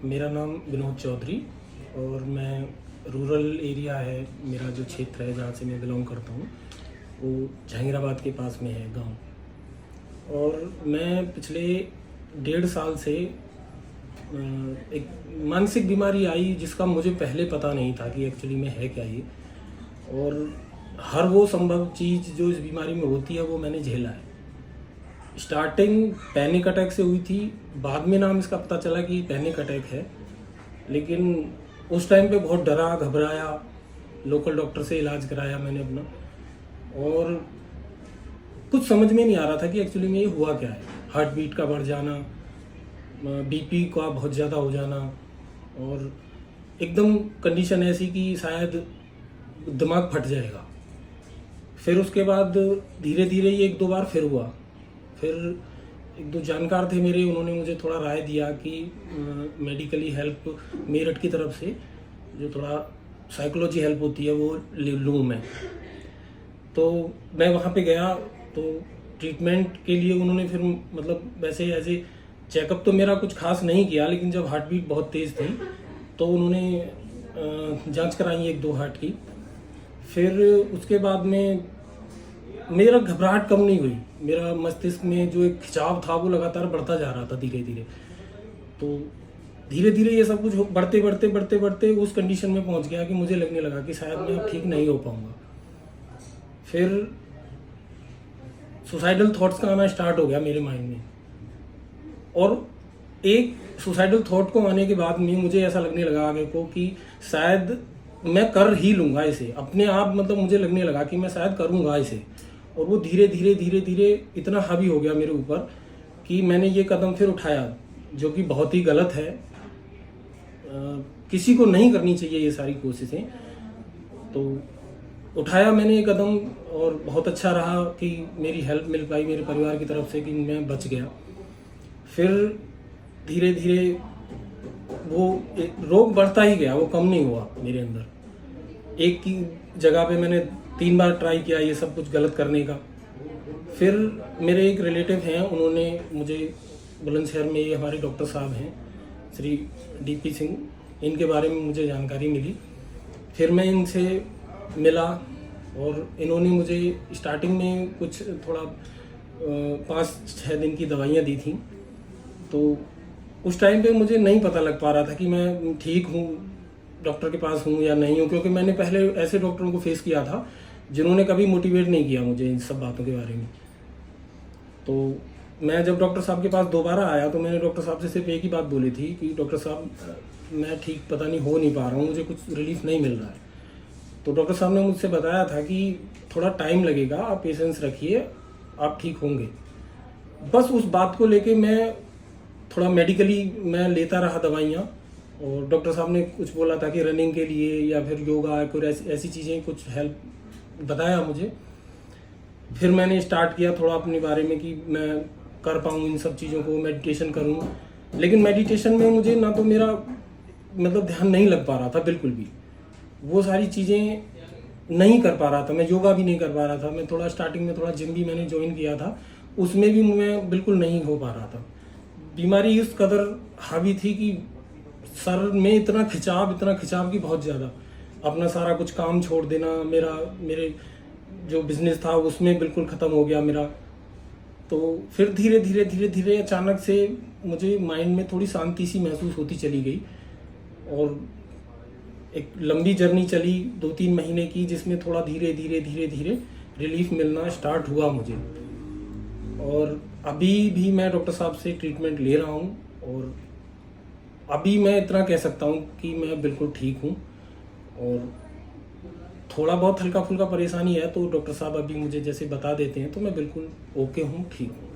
मेरा नाम विनोद चौधरी और मैं रूरल एरिया है, मेरा जो क्षेत्र है जहाँ से मैं बिलोंग करता हूँ वो जहांगीराबाद के पास में है गांव। और मैं पिछले 1.5 साल से एक मानसिक बीमारी आई जिसका मुझे पहले पता नहीं था कि एक्चुअली में है क्या ये। और हर वो संभव चीज़ जो इस बीमारी में होती है वो मैंने झेला है। स्टार्टिंग पैनिक अटैक से हुई थी, बाद में नाम इसका पता चला कि पैनिक अटैक है, लेकिन उस टाइम पे बहुत डरा घबराया, लोकल डॉक्टर से इलाज कराया मैंने अपना, और कुछ समझ में नहीं आ रहा था कि एक्चुअली में ये हुआ क्या है। हार्ट बीट का बढ़ जाना, बीपी का बहुत ज़्यादा हो जाना, और एकदम कंडीशन ऐसी कि शायद दिमाग फट जाएगा। फिर उसके बाद धीरे धीरे ये 1-2 बार फिर हुआ। फिर 1-2 जानकार थे मेरे, उन्होंने मुझे थोड़ा राय दिया कि मेडिकली हेल्प मेरठ की तरफ से जो थोड़ा साइकोलॉजी हेल्प होती है वो ले लूँ मैं। तो मैं वहाँ पे गया तो ट्रीटमेंट के लिए उन्होंने फिर मतलब वैसे ऐसे चेकअप तो मेरा कुछ खास नहीं किया, लेकिन जब हार्ट बीट बहुत तेज़ थी तो उन्होंने जांच कराई 1-2 हार्ट की। फिर उसके बाद में मेरा घबराहट कम नहीं हुई, मेरा मस्तिष्क में जो एक खिंचाव था वो लगातार बढ़ता जा रहा था धीरे धीरे। तो धीरे धीरे ये सब कुछ बढ़ते बढ़ते बढ़ते बढ़ते उस कंडीशन में पहुंच गया कि मुझे लगने लगा कि शायद मैं अब ठीक नहीं हो पाऊंगा। फिर सुसाइडल थॉट्स का आना स्टार्ट हो गया मेरे माइंड में, और एक सुसाइडल थॉट को आने के बाद में मुझे ऐसा लगने लगा आगे को कि शायद मैं कर ही लूँगा इसे अपने आप, मतलब मुझे लगने लगा कि मैं शायद करूँगा इसे। और वो धीरे धीरे धीरे धीरे इतना हावी हो गया मेरे ऊपर कि मैंने ये कदम फिर उठाया, जो कि बहुत ही गलत है। किसी को नहीं करनी चाहिए ये सारी कोशिशें। तो उठाया मैंने ये कदम, और बहुत अच्छा रहा कि मेरी हेल्प मिल पाई मेरे परिवार की तरफ से कि मैं बच गया। फिर धीरे धीरे वो रोग बढ़ता ही गया, वो कम नहीं हुआ मेरे अंदर। एक की जगह पे मैंने 3 बार ट्राई किया ये सब कुछ गलत करने का। फिर मेरे एक रिलेटिव हैं, उन्होंने मुझे बुलंदशहर में ये हमारे डॉक्टर साहब हैं श्री DP सिंह, इनके बारे में मुझे जानकारी मिली। फिर मैं इनसे मिला और इन्होंने मुझे स्टार्टिंग में कुछ थोड़ा 5-6 दिन की दवाइयाँ दी थी। तो उस टाइम पे मुझे नहीं पता लग पा रहा था कि मैं ठीक हूँ, डॉक्टर के पास हूँ या नहीं हूँ, क्योंकि मैंने पहले ऐसे डॉक्टरों को फेस किया था जिन्होंने कभी मोटिवेट नहीं किया मुझे इन सब बातों के बारे में। तो मैं जब डॉक्टर साहब के पास दोबारा आया तो मैंने डॉक्टर साहब से सिर्फ एक ही बात बोली थी कि डॉक्टर साहब मैं ठीक पता नहीं हो नहीं पा रहा हूँ, मुझे कुछ रिलीफ नहीं मिल रहा है। तो डॉक्टर साहब ने मुझसे बताया था कि थोड़ा टाइम लगेगा, आप पेशेंस रखिए, आप ठीक होंगे। बस उस बात को लेके मैं थोड़ा मेडिकली मैं लेता रहा दवाइयाँ, और डॉक्टर साहब ने कुछ बोला था कि रनिंग के लिए या फिर योगा कुछ ऐसी चीज़ें कुछ हेल्प बताया मुझे। फिर मैंने स्टार्ट किया थोड़ा अपने बारे में कि मैं कर पाऊँ इन सब चीज़ों को, मेडिटेशन करूँ। लेकिन मेडिटेशन में मुझे ना तो मेरा मतलब ध्यान नहीं लग पा रहा था बिल्कुल भी, वो सारी चीज़ें नहीं कर पा रहा था। मैं योगा भी नहीं कर पा रहा था। मैं थोड़ा स्टार्टिंग में थोड़ा जिम भी मैंने ज्वाइन किया था, उसमें भी मैं बिल्कुल नहीं हो पा रहा था। बीमारी इस कदर हावी थी कि सर में इतना खिंचाव की बहुत ज़्यादा, अपना सारा कुछ काम छोड़ देना, मेरे जो बिजनेस था उसमें बिल्कुल ख़त्म हो गया मेरा। तो फिर धीरे धीरे धीरे धीरे अचानक से मुझे माइंड में थोड़ी शांति सी महसूस होती चली गई, और एक लंबी जर्नी चली 2-3 महीने की, जिसमें थोड़ा धीरे धीरे धीरे धीरे रिलीफ मिलना स्टार्ट हुआ मुझे। और अभी भी मैं डॉक्टर साहब से ट्रीटमेंट ले रहा हूँ, और अभी मैं इतना कह सकता हूँ कि मैं बिल्कुल ठीक हूँ। और थोड़ा बहुत हल्का फुल्का परेशानी है तो डॉक्टर साहब अभी मुझे जैसे बता देते हैं तो मैं बिल्कुल ओके हूँ, ठीक हूँ।